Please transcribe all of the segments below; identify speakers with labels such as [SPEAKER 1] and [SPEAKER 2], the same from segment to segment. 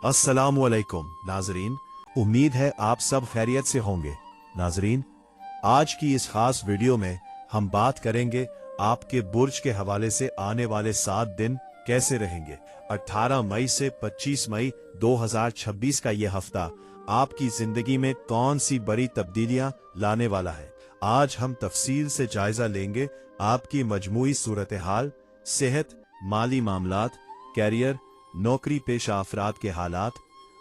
[SPEAKER 1] अस्सलामुअलैकुम नाजरीन, उम्मीद है आप सब खैरियत से होंगे। नाजरीन, आज की इस खास वीडियो में हम बात करेंगे आपके बुर्ज के हवाले से आने वाले 7 दिन कैसे रहेंगे। 18 मई से 25 मई 2026 का ये हफ्ता आपकी जिंदगी में कौन सी बड़ी तब्दीलियां लाने वाला है। आज हम तफसील से जायजा लेंगे आपकी मजमूई सूरत हाल, सेहत, माली मामलात, कैरियर, नौकरी पेशा अफराद के हालात,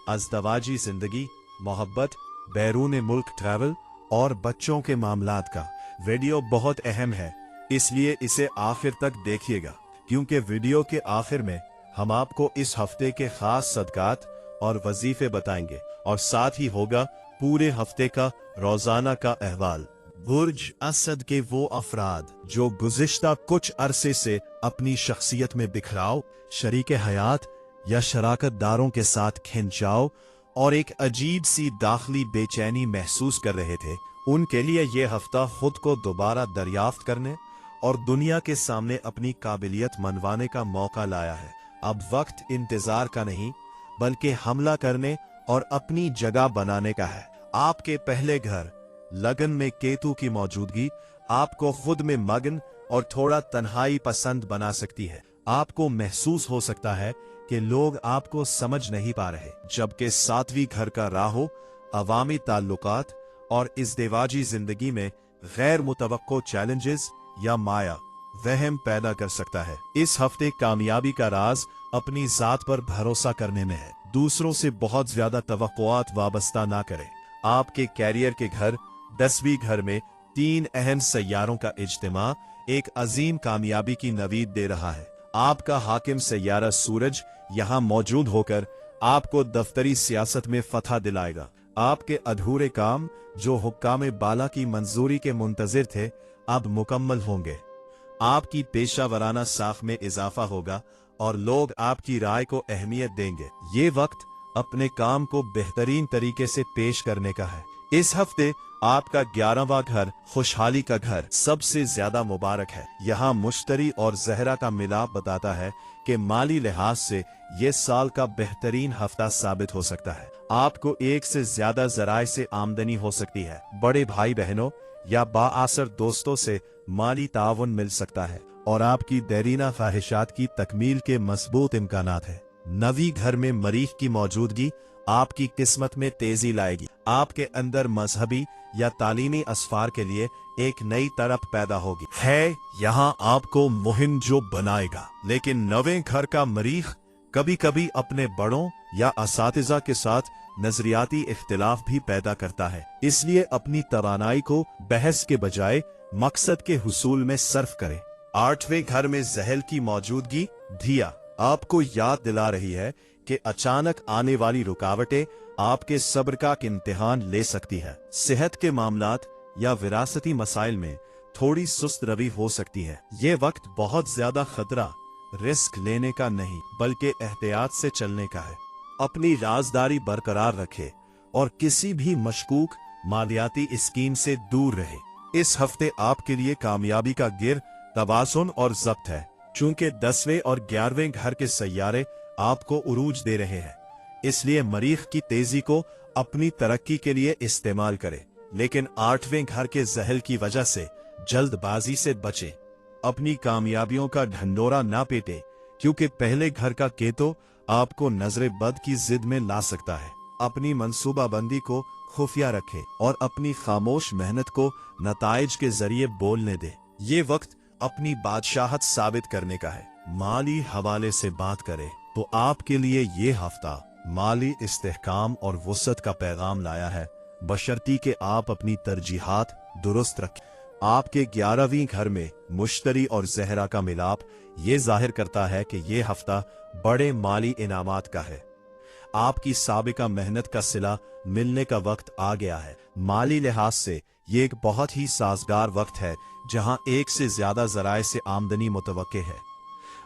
[SPEAKER 1] अज़दवाजी जिंदगी, मोहब्बत, बैरून मुल्क ट्रैवल और बच्चों के मामलात का। वीडियो बहुत अहम है, इसलिए इसे आखिर तक देखिएगा, क्योंकि वीडियो के आखिर में हम आपको इस हफ्ते के खास सदकात और वजीफे बताएंगे और साथ ही होगा पूरे हफ्ते का रोजाना का अहवाल। बुर्ज असद के वो अफराद जो गुज़िश्ता कुछ अरसे से अपनी शख्सियत में बिखराव, शरीक हयात या शराकत दारों के साथ खिंचाव और एक अजीब सी दाखिली बेचैनी महसूस कर रहे थे, उनके लिए ये हफ्ता खुद को दोबारा दरियाफ्त करने और दुनिया के सामने अपनी काबिलियत मनवाने का मौका लाया है। अब वक्त इंतजार का नहीं, बल्कि हमला करने और अपनी जगह बनाने का है। आपके पहले घर लगन में केतु की मौजूदगी आपको खुद में मगन और थोड़ा तन्हाई पसंद बना सकती है। आपको महसूस हो सकता है कि लोग आपको समझ नहीं पा रहे, जबकि 7वीं घर का राहु अवामी ताल्लुकात और इज़्दिवाजी जिंदगी में गैर मुतवक्को चैलेंजेस या माया वहम पैदा कर सकता है। इस हफ्ते कामयाबी का राज अपनी जात पर भरोसा करने में है। दूसरों से बहुत ज्यादा तवक्कुआत वाबस्ता ना करें। आपके कैरियर के घर 10वीं घर में 3 अहम सैयारों का इज्तिमा एक अजीम कामयाबी की नवीद दे रहा है। आपका हाकिम सैयारा सूरज यहाँ मौजूद होकर आपको दफ्तरी सियासत में फतह दिलाएगा। आपके अधूरे काम जो हुक्काम बाला की मंजूरी के मुंतजिर थे, अब मुकम्मल होंगे। आपकी पेशा वराना साख में इजाफा होगा और लोग आपकी राय को अहमियत देंगे। ये वक्त अपने काम को बेहतरीन तरीके से पेश करने का है। इस हफ्ते आपका 11वां घर खुशहाली का घर सबसे ज्यादा मुबारक है। यहाँ मुश्तरी और जहरा का मिलाप बताता है कि माली लिहाज से ये साल का बेहतरीन हफ्ता साबित हो सकता है। आपको एक से ज्यादा जराए से आमदनी हो सकती है। बड़े भाई बहनों या बाआसर दोस्तों से माली ताउन मिल सकता है और आपकी देरीना ख्वाहिशात की तकमील के मजबूत इम्कानात है। 9वीं घर में मरीख की मौजूदगी आपकी किस्मत में तेजी लाएगी। आपके अंदर मजहबी या तालीमी असफार के लिए एक नई तरफ पैदा होगी है। यहाँ आपको मुहिम जो बनाएगा, लेकिन 9वें घर का मरीख कभी कभी अपने बड़ों या असातिज़ा के साथ नजरियाती इख्तिलाफ भी पैदा करता है। इसलिए अपनी तवानाई को बहस के बजाय मकसद के हुसूल में सर्फ करें। 8वें घर में जहल की मौजूदगी धिया आपको याद दिला रही है कि अचानक आने वाली रुकावटें आपके सब्र का इम्तिहान ले सकती है। सेहत के मामलात या विरासती मसाइल में थोड़ी सुस्त रवि हो सकती है। ये वक्त बहुत ज्यादा खतरा रिस्क लेने का नहीं, बल्कि एहतियात से चलने का है। अपनी राजदारी बरकरार रखे और किसी भी मशकूक मालियाती स्कीम से दूर रहे। इस हफ्ते आपके लिए कामयाबी का गिर तवाज़ुन और ज़ब्त है, चूंकि 10वें और 11वें घर के सैयारे आपको उरूज दे रहे हैं। इसलिए मरीख की तेजी को अपनी तरक्की के लिए इस्तेमाल करें, लेकिन 8वें घर के जहल की वजह से जल्दबाजी से बचें। अपनी कामयाबियों का ढंढोरा ना पीटे, क्योंकि पहले घर का केतु आपको नजरे बद की जिद में ला सकता है। अपनी मंसूबाबंदी को खुफिया रखें और अपनी खामोश मेहनत को नताइज के जरिए बोलने दें। ये वक्त अपनी बादशाहत साबित करने का है। माली हवाले से बात करें तो आपके लिए ये हफ्ता माली इस्तेहकाम और वुसअत का पैगाम लाया है, बशर्ती कि आप अपनी तरजीहात दुरुस्त रखें। आपके 11वीं घर में मुश्तरी और जहरा का मिलाप ये जाहिर करता है कि ये हफ्ता बड़े माली इनामात का है। आपकी साबिका मेहनत का सिला मिलने का वक्त आ गया है। माली लिहाज से ये एक बहुत ही साजगार वक्त है, जहां एक से ज्यादा जराए से आमदनी मुतवक्के है।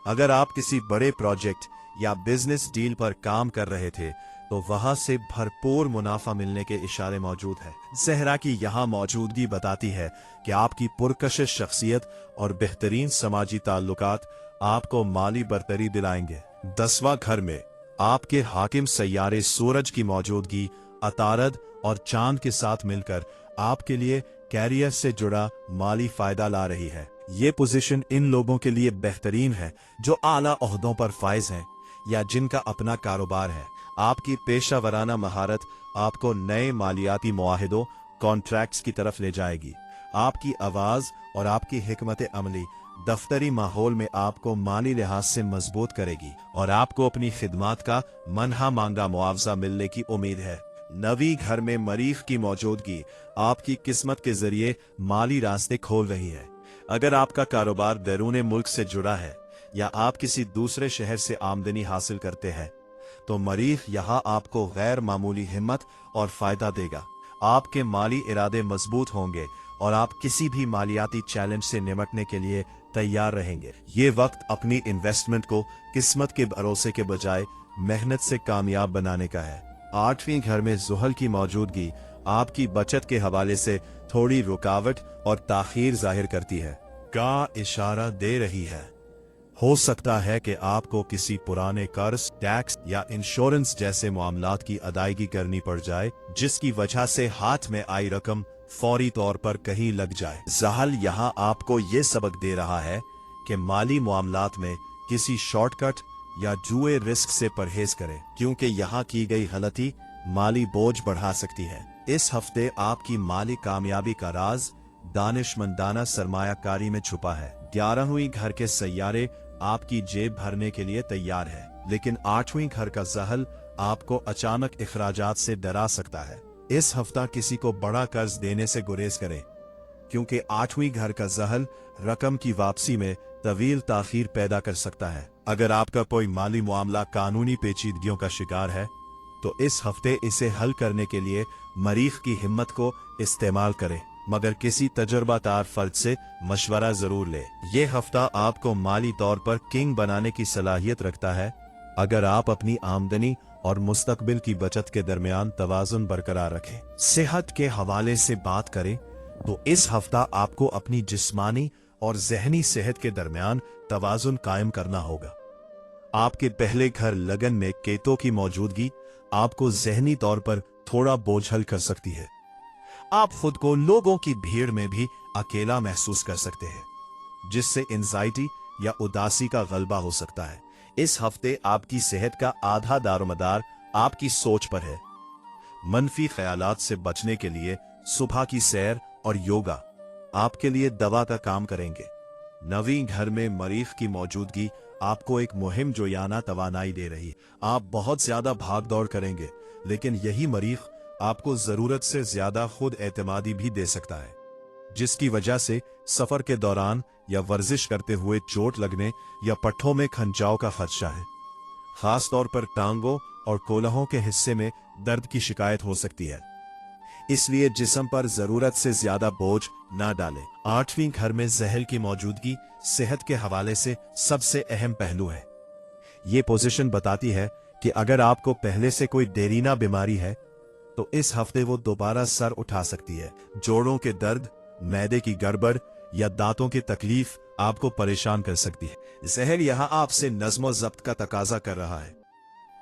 [SPEAKER 1] अगर आप किसी बड़े प्रोजेक्ट या बिजनेस डील पर काम कर रहे थे, तो वहां से भरपूर मुनाफा मिलने के इशारे मौजूद है। जहरा की यहाँ मौजूदगी बताती है कि आपकी पुरकशिश शख्सियत और बेहतरीन समाजी ताल्लुकात आपको माली बरतरी दिलाएंगे। 10वां घर में आपके हाकिम सैयारे सूरज की मौजूदगी अतारद और चांद के साथ मिलकर आपके लिए कैरियर से जुड़ा माली फायदा ला रही है। ये पोजीशन इन लोगों के लिए बेहतरीन है जो आला ओहदों पर फाइज हैं या जिनका अपना कारोबार है। आपकी पेशा वराना महारत आपको नए मालियाती मुआहिदों कॉन्ट्रैक्ट्स की तरफ ले जाएगी। आपकी आवाज और आपकी हिकमत अमली दफ्तरी माहौल में आपको माली लिहाज से मजबूत करेगी और आपको अपनी खिदमात का मनहा मांगा मुआवजा मिलने की उम्मीद है। नवी घर में मरीख की मौजूदगी आपकी किस्मत के जरिए माली रास्ते खोल रही है। अगर आपका कारोबार बैरून मुल्क से जुड़ा है या आप किसी दूसरे शहर से आमदनी हासिल करते हैं तो मरीख यहाँ आपको गैर मामूली हिम्मत और फायदा देगा। आपके माली इरादे मजबूत होंगे और आप किसी भी मालियाती चैलेंज से निपटने के लिए तैयार रहेंगे। ये वक्त अपनी इन्वेस्टमेंट को किस्मत के भरोसे के बजाय मेहनत से कामयाब बनाने का है। 8वें घर में ज़ुहल की मौजूदगी आपकी बचत के हवाले से थोड़ी रुकावट और ताखीर जाहिर करती है का इशारा दे रही है। हो सकता है कि आपको किसी पुराने कर्ज, टैक्स या इंश्योरेंस जैसे मामलात की अदायगी करनी पड़ जाए जिसकी वजह से हाथ में आई रकम फौरी तौर पर कहीं लग जाए। ज़हल यहाँ आपको ये सबक दे रहा है कि माली मामलात में किसी शॉर्टकट या जुए रिस्क से परहेज करें क्योंकि यहाँ की गई गलती माली बोझ बढ़ा सकती है। इस हफ्ते आपकी माली कामयाबी का राज दानिशमंदाना सरमायाकारी में छुपा है। 11वें घर के सैयारे आपकी जेब भरने के लिए तैयार है, लेकिन 8वें घर का ज़हल आपको अचानक इखराजात से डरा सकता है। इस हफ्ता किसी को बड़ा कर्ज देने से गुरेज करें क्योंकि 8वें घर का ज़हल रकम की वापसी में तवील ताखीर पैदा कर सकता है। अगर आपका कोई माली मामला कानूनी पेचीदगियों का शिकार है तो इस हफ्ते इसे हल करने के लिए मरीख की हिम्मत को इस्तेमाल करें, मगर किसी तजुर्बाकार फर्द से मशवरा जरूर ले। ये हफ्ता आपको माली तौर पर किंग बनाने की सलाहियत रखता है अगर आप अपनी आमदनी और मुस्तकबिल की बचत के दरमियान तवाजुन बरकरार रखें। सेहत के हवाले से बात करें तो इस हफ्ता आपको अपनी जिस्मानी और जहनी सेहत के दरमियान तवाजुन कायम करना होगा। आपके पहले घर लगन में केतों की मौजूदगी आपको जहनी तौर पर थोड़ा बोझल कर सकती है। आप खुद को लोगों की भीड़ में भी अकेला महसूस कर सकते हैं जिससे एंजाइटी या उदासी का गलबा हो सकता है। इस हफ्ते आपकी सेहत का आधा दारोमदार आपकी सोच पर है। मनफी ख्यालात से बचने के लिए सुबह की सैर और योगा आपके लिए दवा का काम करेंगे। 9वें घर में मरीख की मौजूदगी आपको एक मुहिम जोयाना तवानाई दे रही है। आप बहुत ज्यादा भाग दौड़ करेंगे, लेकिन यही मरीख आपको जरूरत से ज्यादा खुद एतमादी भी दे सकता है जिसकी वजह से सफर के दौरान या वर्जिश करते हुए चोट लगने या पट्ठों में खंचाव का खदशा है। खास तौर पर टांगों और कोल्हों के हिस्से में दर्द की शिकायत हो सकती है, इसलिए जिस्म पर जरूरत से ज्यादा बोझ ना डालें। 8वें घर में ज़हल की मौजूदगी सेहत के हवाले से सबसे अहम पहलू है। ये पोजीशन बताती है कि अगर आपको पहले से कोई देरीना बीमारी है तो इस हफ्ते वो दोबारा सर उठा सकती है। जोड़ों के दर्द, मैदे की गड़बड़ या दांतों की तकलीफ आपको परेशान कर सकती है। ज़हल यहाँ आपसे नज़्म ज़ब्त का तकाजा कर रहा है।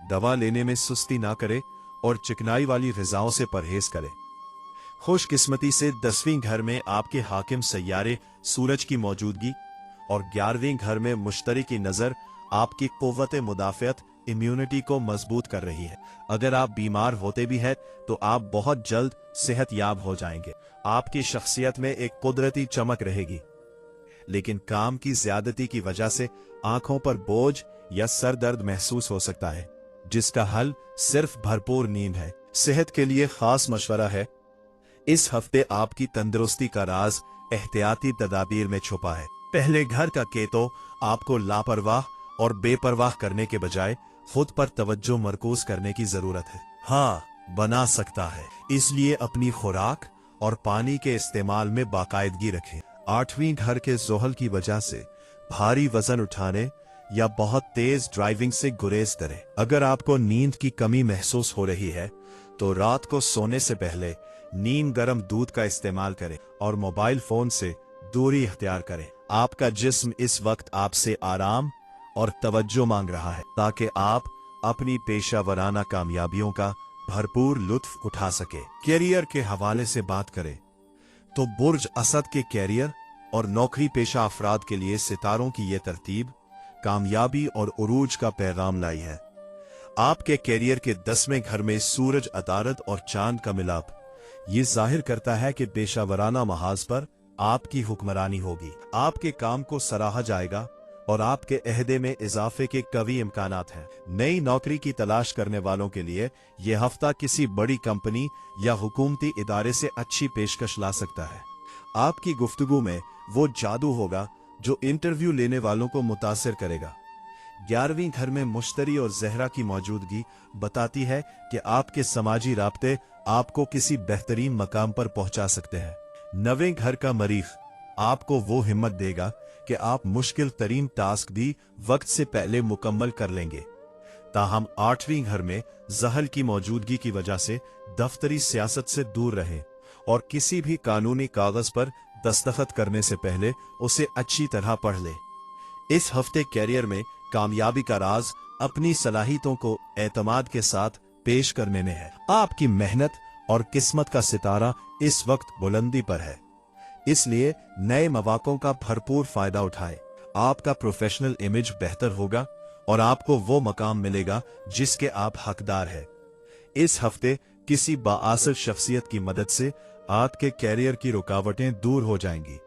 [SPEAKER 1] दवा लेने में सुस्ती ना करें और चिकनाई वाली ग़िज़ाओं से परहेज करें। खुशकिस्मती से 10वें घर में आपके हाकिम सैयारे सूरज की मौजूदगी और 11वें घर में मुश्तरी की नजर आपकी कुव्वत मुदाफ़ियत इम्यूनिटी को मजबूत कर रही है। अगर आप बीमार होते भी हैं तो आप बहुत जल्द सेहत याब हो जाएंगे। आपकी शख्सियत में एक कुदरती चमक रहेगी, लेकिन काम की ज्यादती की वजह से आंखों पर बोझ या सर दर्द महसूस हो सकता है जिसका हल सिर्फ भरपूर नींद है। सेहत के लिए खास मशवरा है। इस हफ्ते आपकी तंदुरुस्ती का राज एहतियाती तदाबीर में छुपा है। पहले घर का केतो आपको लापरवाह और बेपरवाह करने के बजाय खुद पर तवज्जो मरकूज करने की जरूरत है। हाँ, बना सकता है, इसलिए अपनी खुराक और पानी के इस्तेमाल में बाकायदगी रखें। 8वें घर के ज़ोहल की वजह से भारी वजन उठाने या बहुत तेज ड्राइविंग से गुरेज करें। अगर आपको नींद की कमी महसूस हो रही है तो रात को सोने से पहले नीम गर्म दूध का इस्तेमाल करें और मोबाइल फोन से दूरी इख्तियार करें। आपका जिस्म इस वक्त आपसे आराम और तवज्जो मांग रहा है ताकि आप अपनी पेशा वराना कामयाबियों का भरपूर लुत्फ उठा सके। कैरियर के हवाले से बात करें तो बुर्ज असद के कैरियर और नौकरी पेशा अफराद के लिए सितारों की ये तरतीब कामयाबी और उरूज का पैगाम लाई है। आपके कैरियर के 10वें घर में सूरज, अतारत और चांद का मिलाप ये जाहिर करता है कि पेशा वराना महाज पर आपकी हुक्मरानी होगी। आपके काम को सराहा जाएगा और आपके अहदे में इजाफे के कवी इम्कानात हैं। नई नौकरी की तलाश करने वालों के लिए यह हफ्ता किसी बड़ी कंपनी या हुकूमती इदारे से अच्छी पेशकश ला सकता है। आपकी गुफ्तगू में वो जादू होगा जो इंटरव्यू लेने वालों को मुतासिर करेगा। 11वीं घर में मुश्तरी और जहरा की मौजूदगी बताती है कि आपके समाजी राब्ते आपको किसी बेहतरीन मकाम पर पहुंचा सकते हैं। 9वें घर का मरीख आपको वो हिम्मत देगा कि आप मुश्किल तरीन टास्क भी वक्त से पहले मुकम्मल कर लेंगे। ताहम 8वीं घर में जहल की मौजूदगी की वजह से दफ्तरी सियासत से दूर रहें और किसी भी कानूनी कागज पर दस्तखत करने से पहले उसे अच्छी तरह पढ़ ले। इस हफ्ते कैरियर में कामयाबी का राज अपनी सलाहियतों को एतमाद के साथ पेश करने में है। आपकी मेहनत और किस्मत का सितारा इस वक्त बुलंदी पर है, इसलिए नए मौकों का भरपूर फायदा उठाए। आपका प्रोफेशनल इमेज बेहतर होगा और आपको वो मकाम मिलेगा जिसके आप हकदार हैं। इस हफ्ते किसी बाआसर शख्सियत की मदद से आपके कैरियर की रुकावटें दूर हो जाएंगी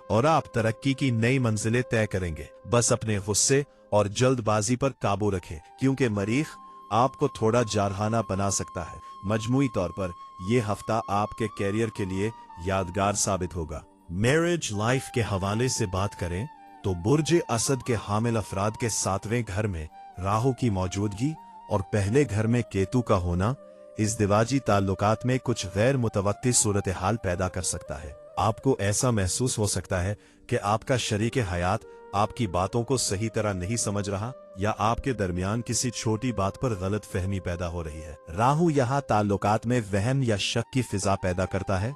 [SPEAKER 1] और आप तरक्की की नई मंजिलें तय करेंगे। बस अपने गुस्से और जल्दबाजी पर काबू रखें, क्योंकि मरीख आपको थोड़ा जारहाना बना सकता है। मजमूई तौर पर यह हफ्ता आपके कैरियर के लिए यादगार साबित होगा। मैरिज लाइफ के हवाले से बात करें तो बुर्ज असद के हामिल अफराद के 7वें घर में राहु की मौजूदगी और पहले घर में केतु का होना इज़्दिवाजी ताल्लुकात में कुछ गैर मुतवक्की सूरत हाल पैदा कर सकता है। आपको ऐसा महसूस हो सकता है कि आपका शरीके हयात आपकी बातों को सही तरह नहीं समझ रहा या आपके दरमियान किसी छोटी बात पर गलत फहमी पैदा हो रही है। राहु यहाँ ताल्लुकात में वहम या शक की फिजा पैदा करता है,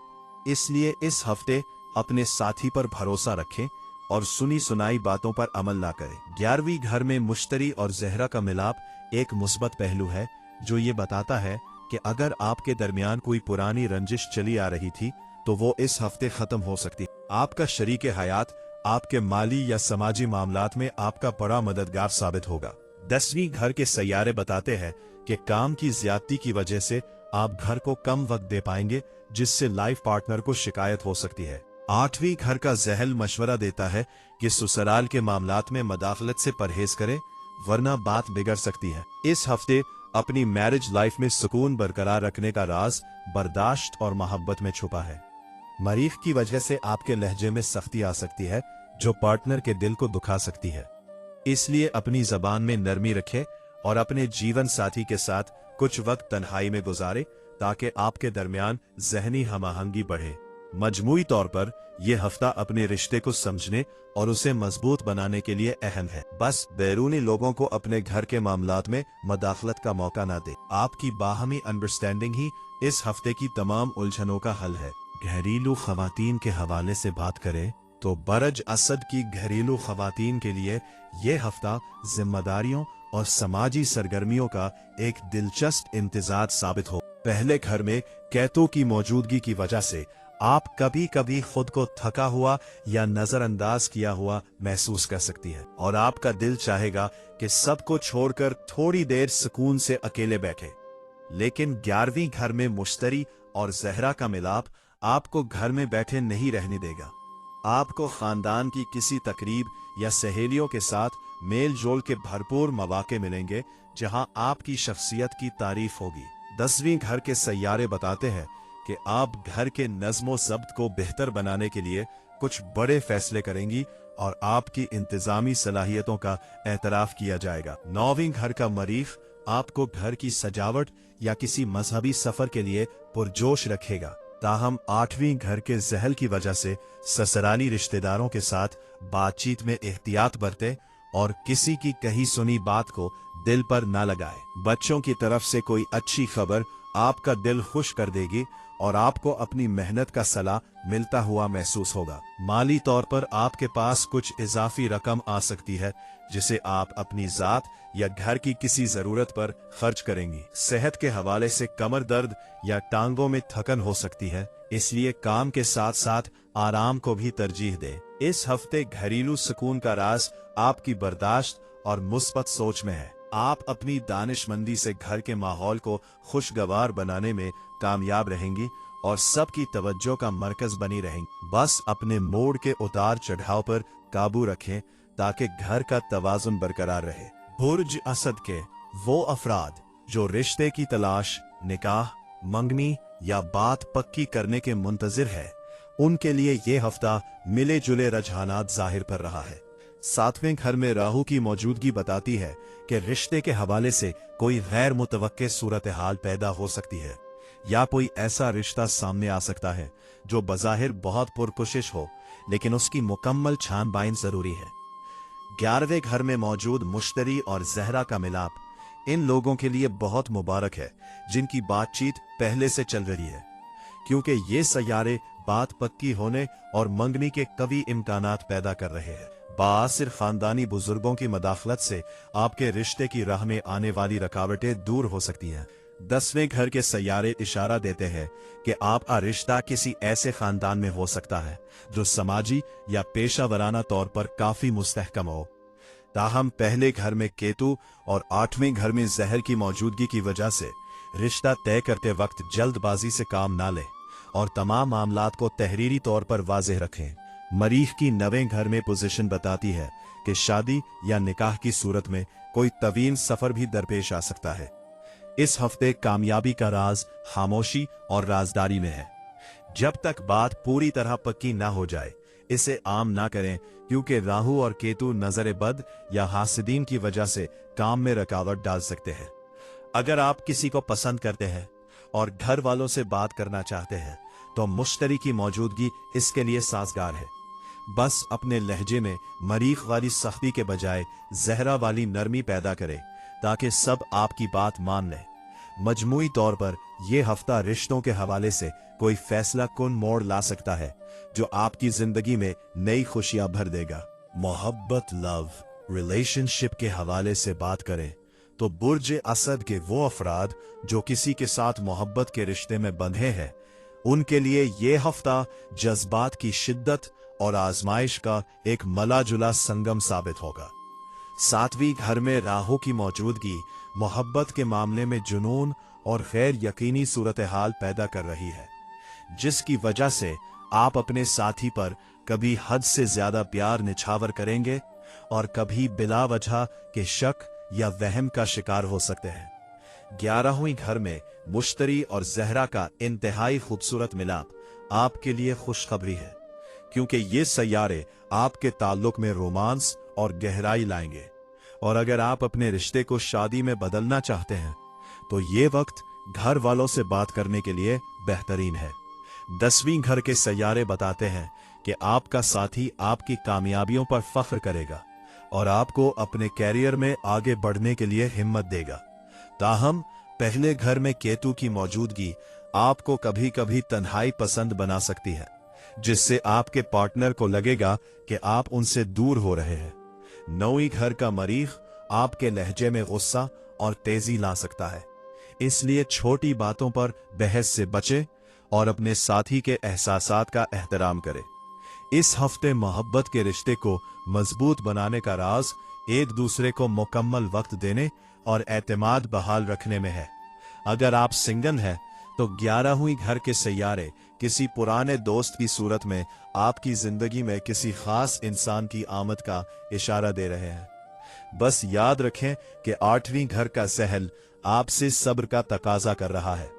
[SPEAKER 1] इसलिए इस हफ्ते अपने साथी पर भरोसा रखें और सुनी सुनाई बातों पर अमल ना करें। 11वीं घर में मुश्तरी और जहरा का मिलाप एक मुस्बत पहलू है जो ये बताता है कि अगर आपके दरमियान कोई पुरानी रंजिश चली आ रही थी तो वो इस हफ्ते खत्म हो सकती है। आपका शरीके हयात आपके माली या समाजी मामलात में आपका बड़ा मददगार साबित होगा। 10वीं घर के सैयारे बताते हैं कि काम की ज्यादती की वजह से आप घर को कम वक्त दे पाएंगे, जिससे लाइफ पार्टनर को शिकायत हो सकती है। 8वीं घर का जहल मशवरा देता है कि ससुराल के मामलात में मदाखलत से परहेज करें, वरना बात बिगड़ सकती है। इस हफ्ते अपनी मैरिज लाइफ में सुकून बरकरार रखने का राज बर्दाश्त और मोहब्बत में छुपा है। मरीख की वजह से आपके लहजे में सख्ती आ सकती है जो पार्टनर के दिल को दुखा सकती है, इसलिए अपनी जबान में नरमी रखें और अपने जीवन साथी के साथ कुछ वक्त तन्हाई में गुजारे ताकि आपके दरमियान जहनी हमाहंगी बढ़े। मजमूई तौर पर यह हफ्ता अपने रिश्ते को समझने और उसे मजबूत बनाने के लिए अहम है। बस बैरूनी लोगों को अपने घर के मामलात में मदाखलत का मौका ना दे। आपकी बाहमी अंडरस्टैंडिंग ही इस हफ्ते की तमाम उलझनों का हल है। घरेलू खवातीन के हवाले से बात करें तो बरज असद की घरेलू खवातीन के लिए यह हफ्ता जिम्मेदारियों और समाजी सरगर्मियों का एक दिलचस्प इम्तिजाज साबित हो। पहले घर में कैतु की मौजूदगी की वजह से आप कभी कभी खुद को थका हुआ या नजरअंदाज किया हुआ महसूस कर सकती है और आपका दिल चाहेगा कि सबको छोड़कर थोड़ी देर सुकून से अकेले बैठे। लेकिन 11वीं घर में मुश्तरी और जहरा का मिलाप आपको घर में बैठे नहीं रहने देगा। आपको खानदान की किसी तकरीब या सहेलियों के साथ मेल जोल के भरपूर मौके मिलेंगे जहां आपकी शख्सियत की तारीफ होगी। 10वीं घर के सैयारे बताते हैं कि आप घर के नज़्मो ज़ब्त को बेहतर बनाने के लिए कुछ बड़े फैसले करेंगी और आपकी इंतजामी सलाहियतों का एतराफ किया जाएगा। 9वीं घर का मरीख आपको घर की सजावट या किसी मजहबी सफर के लिए पुरजोश रखेगा। ताहम 8वीं घर के जहल की वजह से ससुराली रिश्तेदारों के साथ बातचीत में एहतियात बरते और किसी की कही सुनी बात को दिल पर न लगाए। बच्चों की तरफ से कोई अच्छी खबर आपका दिल खुश कर देगी और आपको अपनी मेहनत का सला मिलता हुआ महसूस होगा। माली तौर पर आपके पास कुछ इजाफी रकम आ सकती है जिसे आप अपनी जात या घर की किसी जरूरत पर खर्च करेंगी। सेहत के हवाले से कमर दर्द या टांगों में थकन हो सकती है, इसलिए काम के साथ साथ आराम को भी तरजीह दें। इस हफ्ते घरेलू सुकून का राज आपकी बर्दाश्त और मुस्बत सोच में है। आप अपनी दानिशमंदी से घर के माहौल को खुशगवार बनाने में कामयाब रहेंगी और सबकी तवज्जो का मरकज बनी रहेंगी। बस अपने मूड के उतार चढ़ाव पर काबू रखें ताकि घर का तवाजुन बरकरार रहे। बुर्ज असद के वो अफराद जो रिश्ते की तलाश, निकाह, मंगनी या बात पक्की करने के मुंतजिर है, उनके लिए ये हफ्ता मिले जुले रुझानात जाहिर कर रहा है। 7वें घर में राहु की मौजूदगी बताती है कि रिश्ते के हवाले से कोई गैर मुतवक्के सूरत हाल पैदा हो सकती है या कोई ऐसा रिश्ता सामने आ सकता है जो बज़ाहिर बहुत पुरकोशिश हो, लेकिन उसकी मुकम्मल छानबीन जरूरी है। 11वें घर में मौजूद मुश्तरी और ज़हरा का मिलाप इन लोगों के लिए बहुत मुबारक है जिनकी बातचीत पहले से चल रही है, क्योंकि ये सैयारे बात पक्की होने और मंगनी के कवी इम्कानात पैदा कर रहे हैं। बासिर खानदानी बुजुर्गों की मदाखलत से आपके रिश्ते की राह में आने वाली रुकावटें दूर हो सकती हैं। 10वें घर के सैयारे इशारा देते हैं कि आपका रिश्ता किसी ऐसे खानदान में हो सकता है जो समाजी या पेशा वराना तौर पर काफी मुस्तहकम हो। ताहम पहले घर में केतु और 8वें घर में जहर की मौजूदगी की वजह से रिश्ता तय करते वक्त जल्दबाजी से काम ना लें और तमाम मामलात को तहरीरी तौर पर वाज़ेह रखें। मरीख की 9वें घर में पोजीशन बताती है कि शादी या निकाह की सूरत में कोई तवील सफर भी दरपेश आ सकता है। इस हफ्ते कामयाबी का राज खामोशी और राजदारी में है। जब तक बात पूरी तरह पक्की ना हो जाए इसे आम ना करें, क्योंकि राहु और केतु नजर बद या हासिदीन की वजह से काम में रुकावट डाल सकते हैं। अगर आप किसी को पसंद करते हैं और घर वालों से बात करना चाहते हैं तो मुश्तरी की मौजूदगी इसके लिए साजगार है। बस अपने लहजे में मरीख वाली सख्ती के बजाय जहरा वाली नरमी पैदा करें ताकि सब आपकी बात मान लें। मजमूई तौर पर यह हफ्ता रिश्तों के हवाले से कोई फैसला कुन मोड़ ला सकता है जो आपकी जिंदगी में नई खुशियां भर देगा। मोहब्बत, लव, रिलेशनशिप के हवाले से बात करें तो बुर्ज असद के वो अफराद जो किसी के साथ मोहब्बत के रिश्ते में बंधे हैं, उनके लिए ये हफ्ता जज्बात की शिद्दत और आजमाइश का एक मला जुला संगम साबित होगा। 7वीं घर में राहु की मौजूदगी मोहब्बत के मामले में जुनून और गैर यकीनी सूरत हाल पैदा कर रही है, जिसकी वजह से आप अपने साथी पर कभी हद से ज्यादा प्यार निछावर करेंगे और कभी बिला वजह के शक या वहम का शिकार हो सकते हैं। 11वें घर में मुश्तरी और जहरा का इंतहाई खूबसूरत मिलाप आपके लिए खुशखबरी है, क्योंकि ये सैयारे आपके ताल्लुक में रोमांस और गहराई लाएंगे। और अगर आप अपने रिश्ते को शादी में बदलना चाहते हैं तो ये वक्त घर वालों से बात करने के लिए बेहतरीन है। 10वीं घर के सैयारे बताते हैं कि आपका साथी आपकी कामयाबियों पर फख्र करेगा और आपको अपने कैरियर में आगे बढ़ने के लिए हिम्मत देगा। ताहम पहले घर में केतु की मौजूदगी आपको कभी कभी तन्हाई पसंद बना सकती है, जिससे आपके पार्टनर को लगेगा कि आप उनसे दूर हो रहे हैं। 9वीं घर का मरीख आपके लहजे में गुस्सा और तेजी ला सकता है, इसलिए छोटी बातों पर बहस से बचें और अपने साथी के एहसासात का एहतराम करें। इस हफ्ते मोहब्बत के रिश्ते को मजबूत बनाने का राज एक दूसरे को मुकम्मल वक्त देने और एतमाद बहाल रखने में है। अगर आप सिंगल हैं तो 11वीं घर के सैयारे किसी पुराने दोस्त की सूरत में आपकी जिंदगी में किसी खास इंसान की आमद का इशारा दे रहे हैं। बस याद रखें कि 8वीं घर का सहल आपसे सब्र का तकाजा कर रहा है,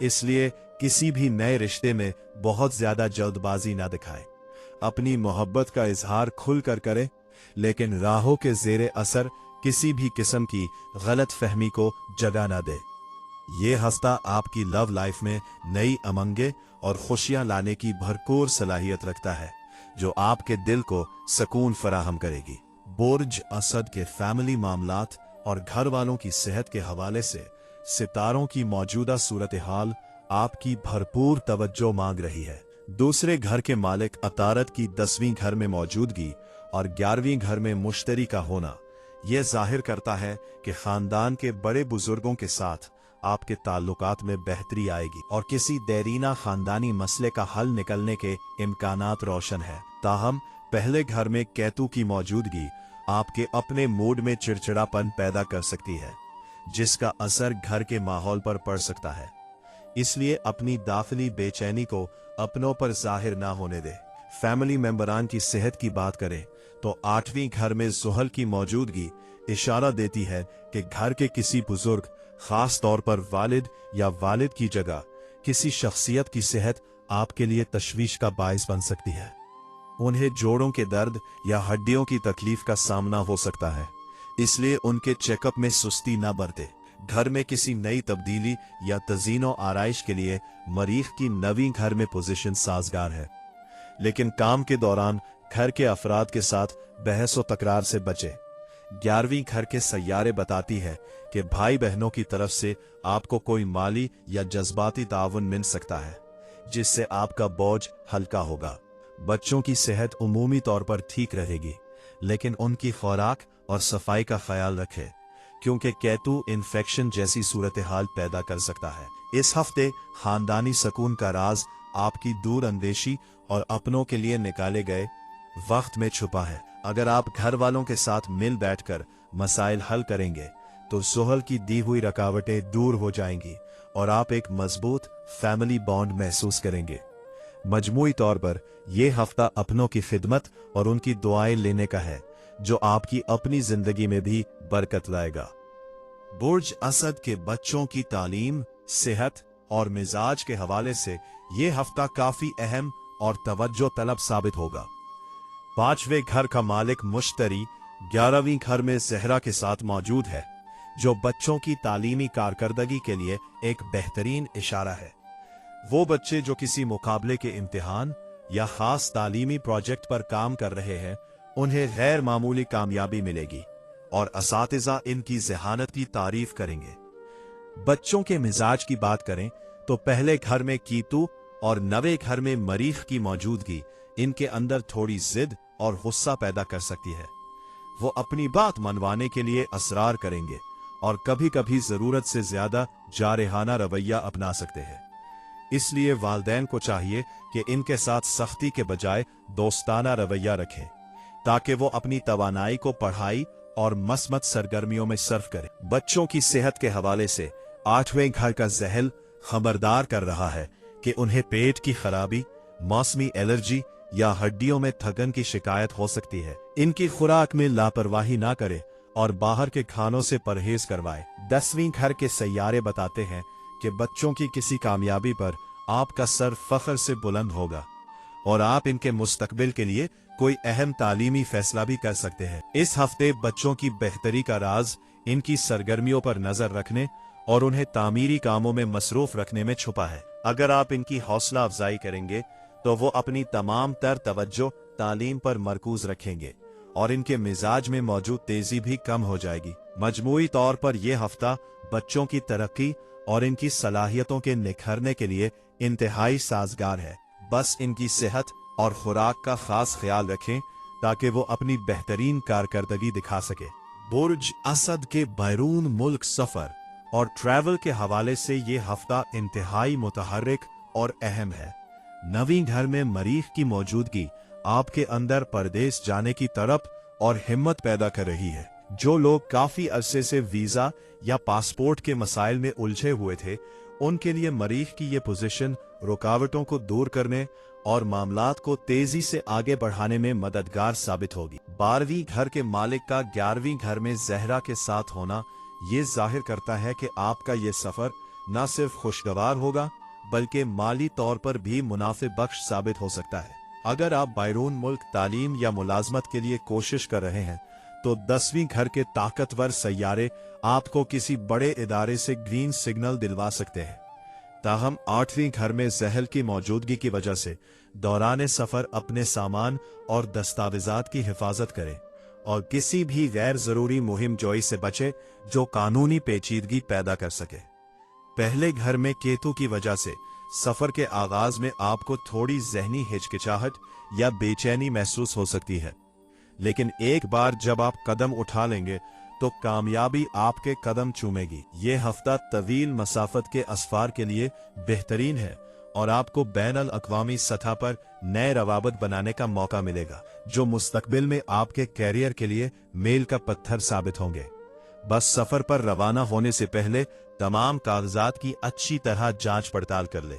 [SPEAKER 1] इसलिए किसी भी नए रिश्ते में बहुत ज्यादा जल्दबाजी ना दिखाएं। अपनी मोहब्बत का इजहार खुलकर करें, लेकिन राहों के जेरे असर किसी भी किस्म की गलत फहमी को जगह ना दे। ये हफ्ता आपकी लव लाइफ में नई उमंगें और खुशियां लाने की भरपूर सलाहियत रखता है, जो आपके दिल को सुकून फराहम करेगी। बुर्ज असद के फैमिली मामलात और घर वालों की सेहत के हवाले से सितारों की मौजूदा सूरत हाल आपकी भरपूर तवज्जो मांग रही है। दूसरे घर के मालिक अतारत की 10वीं घर में मौजूदगी और 11वीं घर में मुश्तरी का होना यह जाहिर करता है कि खानदान के बड़े बुजुर्गों के साथ आपके ताल्लुकात में बेहतरी आएगी और किसी देरीना खानदानी मसले का हल निकलने के इम्कानात रोशन है। ताहम पहले घर में केतु की मौजूदगी आपके अपने मूड में चिड़चिड़ापन पैदा कर सकती है, जिसका असर घर के माहौल पर पड़ सकता है। इसलिए अपनी दाखिली बेचैनी को अपनों पर जाहिर ना होने दे। फैमिली मेंबरान की सेहत की बात करें तो 8वीं घर में ज़ुहल की मौजूदगी इशारा देती है कि घर के किसी बुजुर्ग, खास तौर पर वालिद या वालिद की जगह किसी शख्सियत की सेहत आपके लिए तशवीश का बायस बन सकती है। उन्हें जोड़ों के दर्द या हड्डियों की तकलीफ का सामना हो सकता है, इसलिए उनके चेकअप में सुस्ती न बरते। घर में किसी नई तब्दीली या तज़ीनो आराइश के लिए मरीख की 9वीं घर में पोजीशन साजगार है, लेकिन काम के दौरान घर के अफराद के साथ बहस व तकरार से बचे। 11वीं घर के सैयारे बताती है कि भाई बहनों की तरफ से आपको कोई माली या जज्बाती ताउन मिल सकता है, जिससे आपका बोझ हल्का होगा। बच्चों की सेहत उमूमी तौर पर ठीक रहेगी, लेकिन उनकी खुराक और सफाई का ख्याल रखें, क्योंकि केतु इन्फेक्शन जैसी सूरत हाल पैदा कर सकता है। इस हफ्ते खानदानी सुकून का राज आपकी दूर अंदेशी और अपनों के लिए निकाले गए वक्त में छुपा है। अगर आप घर वालों के साथ मिल बैठकर मसाइल हल करेंगे तो ज़ुहल की दी हुई रुकावटें दूर हो जाएंगी और आप एक मजबूत फैमिली बॉन्ड महसूस करेंगे। मजमूई तौर पर यह हफ्ता अपनों की खिदमत और उनकी दुआएं लेने का है, जो आपकी अपनी जिंदगी में भी बरकत लाएगा। बुर्ज असद के बच्चों की तालीम, सेहत और मिजाज के हवाले से यह हफ्ता काफी अहम और तवज्जो तलब साबित होगा। 5वें घर का मालिक मुश्तरी 11वीं घर में ज़हरा के साथ मौजूद है, जो बच्चों की तालीमी कारकर्दगी के लिए एक बेहतरीन इशारा है। वो बच्चे जो किसी मुकाबले के इम्तिहान या खास तालीमी प्रोजेक्ट पर काम कर रहे हैं, उन्हें गैर मामूली कामयाबी मिलेगी और असातिज़ा इनकी ज़हानत की तारीफ करेंगे। बच्चों के मिजाज की बात करें तो पहले घर में कीतु और 9वें घर में मरीख की मौजूदगी इनके अंदर थोड़ी जिद और गुस्सा पैदा कर सकती है। वो अपनी बात मनवाने के लिए असरार करेंगे और कभी-कभी जरूरत से ज्यादा जारहाना रवैया अपना सकते हैं। इसलिए वालिदैन को चाहिए कि इनके साथ सख्ती के बजाय दोस्ताना रवैया रखें, ताकि वो अपनी तवानाई को पढ़ाई और मसमत सरगर्मियों में सर्फ करें। बच्चों की सेहत के हवाले से 8वें घर का ज़हल खबरदार कर रहा है कि उन्हें पेट की खराबी, मौसमी एलर्जी या हड्डियों में थकन की शिकायत हो सकती है। इनकी खुराक में लापरवाही ना करें और बाहर के खानों से परहेज करवाएं। 10वीं घर के सैयारे बताते हैं कि बच्चों की किसी कामयाबी पर आपका सर फख्र से बुलंद होगा और आप इनके मुस्तकबिल के लिए कोई अहम तालीमी फैसला भी कर सकते हैं। इस हफ्ते बच्चों की बेहतरी का राज इनकी सरगर्मियों पर नजर रखने और उन्हें तामीरी कामों में मसरूफ रखने में छुपा है। अगर आप इनकी हौसला अफजाई करेंगे तो वो अपनी तमाम तर तवज्जो तालीम पर मरकूज रखेंगे और इनके मिजाज में मौजूद तेजी भी कम हो जाएगी। मजमूई तौर पर यह हफ्ता बच्चों की तरक्की और इनकी सलाहियतों के निखरने के लिए इंतहाई साजगार है। बस इनकी सेहत और खुराक का खास ख्याल रखें ताकि वो अपनी बेहतरीन कारकर्दगी दिखा सके। बुर्ज असद के बैरून मुल्क सफर और ट्रैवल के हवाले से ये हफ्ता इंतहाई मुतहर्रिक और अहम है। 9वीं घर में मरीख की मौजूदगी आपके अंदर परदेश जाने की तरफ और हिम्मत पैदा कर रही है। जो लोग काफी अरसे से वीजा या पासपोर्ट के मसाइल में उलझे हुए थे, उनके लिए मरीख की ये पोजीशन रुकावटों को दूर करने और मामलात को तेजी से आगे बढ़ाने में मददगार साबित होगी। 12वीं घर के मालिक का 11वीं घर में ज़हरा के साथ होना ये जाहिर करता है कि आपका ये सफर न सिर्फ खुशगवार होगा बल्कि माली तौर पर भी मुनाफे बख्श साबित हो सकता है। अगर आप बैरून मुल्क तालीम या मुलाजमत के लिए कोशिश कर रहे हैं तो 10वीं घर के ताकतवर सैयारे आपको किसी बड़े इदारे से ग्रीन सिग्नल दिलवा सकते हैं। ताहम 8वीं घर में ज़हल की मौजूदगी की वजह से दौरान सफर अपने सामान और दस्तावेजात की हिफाजत करें और किसी भी गैर जरूरी मुहिम जोई से बचे जो कानूनी पेचीदगी पैदा कर सके। पहले घर में केतु की वजह से सफर के आगाज में आपको थोड़ी जहनी हिचकिचाहट या बेचैनी महसूस हो सकती है, लेकिन एक बार जब आप कदम उठा लेंगे तो कामयाबी आपके कदम चूमेगी। ये हफ्ता तवील मसाफत के असफार के लिए बेहतरीन है और आपको बैनुल अक़वामी सतह पर नए रवाबत बनाने का मौका मिलेगा, जो मुस्तकबिल में आपके कैरियर के लिए मील का पत्थर साबित होंगे। बस सफर पर रवाना होने से पहले तमाम कागजात की अच्छी तरह जांच पड़ताल कर ले,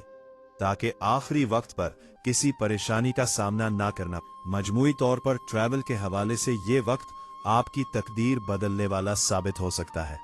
[SPEAKER 1] ताकि आखिरी वक्त पर किसी परेशानी का सामना ना करना। मजमूई तौर पर ट्रैवल के हवाले से ये वक्त आपकी तकदीर बदलने वाला साबित हो सकता है।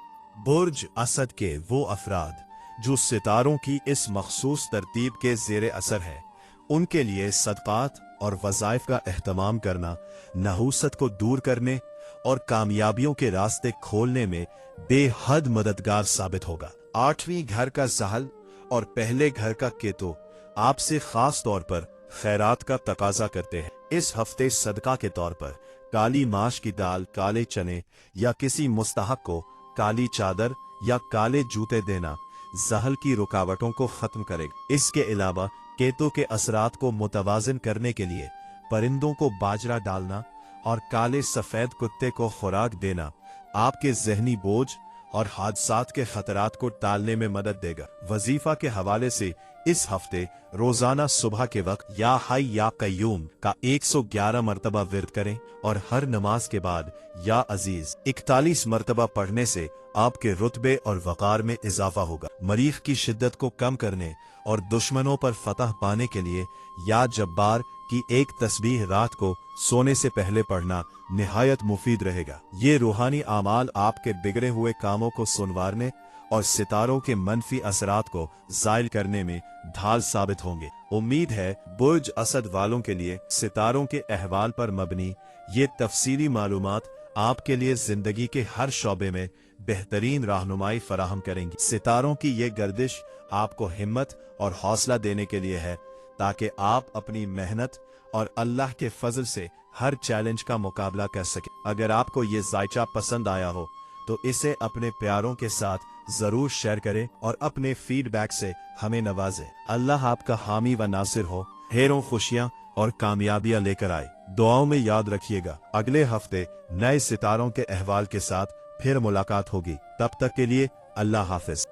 [SPEAKER 1] बुर्ज असद के वो अफराद जो सितारों की इस मखसूस तरतीब के ज़ेरे असर है, उनके लिए सदक़ात और वज़ाइफ का एहतमाम करना नहूसत को दूर करने और कामयाबियों के रास्ते खोलने में बेहद मददगार साबित होगा। 8वीं घर का ज़हल और पहले घर का केतु आपसे खास तौर पर खैरात का तकाजा करते हैं। इस हफ्ते सदका के तौर पर काली माश की दाल, काले चने या किसी मुस्तहक को काली चादर या काले जूते देना ज़हल की रुकावटों को खत्म करेगा। इसके अलावा केतु के असरात को मुतवाज़िन करने के लिए परिंदों को बाजरा डालना और काले सफेद कुत्ते को खुराक देना आपके जहनी बोझ और हादसात के खतरात को टालने में मदद देगा। वजीफा के हवाले से इस हफ्ते रोजाना सुबह के वक्त या हई या कय्यूम का 111 मरतबा विर्द करें और हर नमाज के बाद या अजीज 41 मरतबा पढ़ने से आपके रुतबे और वकार में इजाफा होगा। मरीख की शिद्दत को कम करने और दुश्मनों पर फतह पाने के लिए या जब्बार की एक तस्बीह रात को सोने से पहले पढ़ना निहायत मुफीद रहेगा। ये रूहानी आमाल आपके बिगड़े हुए कामों को सुनवारने और सितारों के मनफी असरात को ज़ाइल करने में ढाल साबित होंगे। उम्मीद है बुर्ज असद वालों के लिए सितारों के अहवाल पर मबनी ये तफसीली मालूमात आपके लिए जिंदगी के हर शोबे में बेहतरीन रहनुमाई फराहम करेंगी। सितारों की ये गर्दिश आपको हिम्मत और हौसला देने के लिए है, ताकि आप अपनी मेहनत और अल्लाह के फजल से हर चैलेंज का मुकाबला कर सके। अगर आपको ये जायचा पसंद आया हो तो इसे अपने प्यारों के साथ जरूर शेयर करें और अपने फीडबैक से हमें नवाजें। अल्लाह आपका हामी व नासिर हो, ढेरों खुशियां और कामयाबियां लेकर आए। दुआओं में याद रखिएगा। अगले हफ्ते नए सितारों के अहवाल के साथ फिर मुलाकात होगी। तब तक के लिए अल्लाह हाफिज।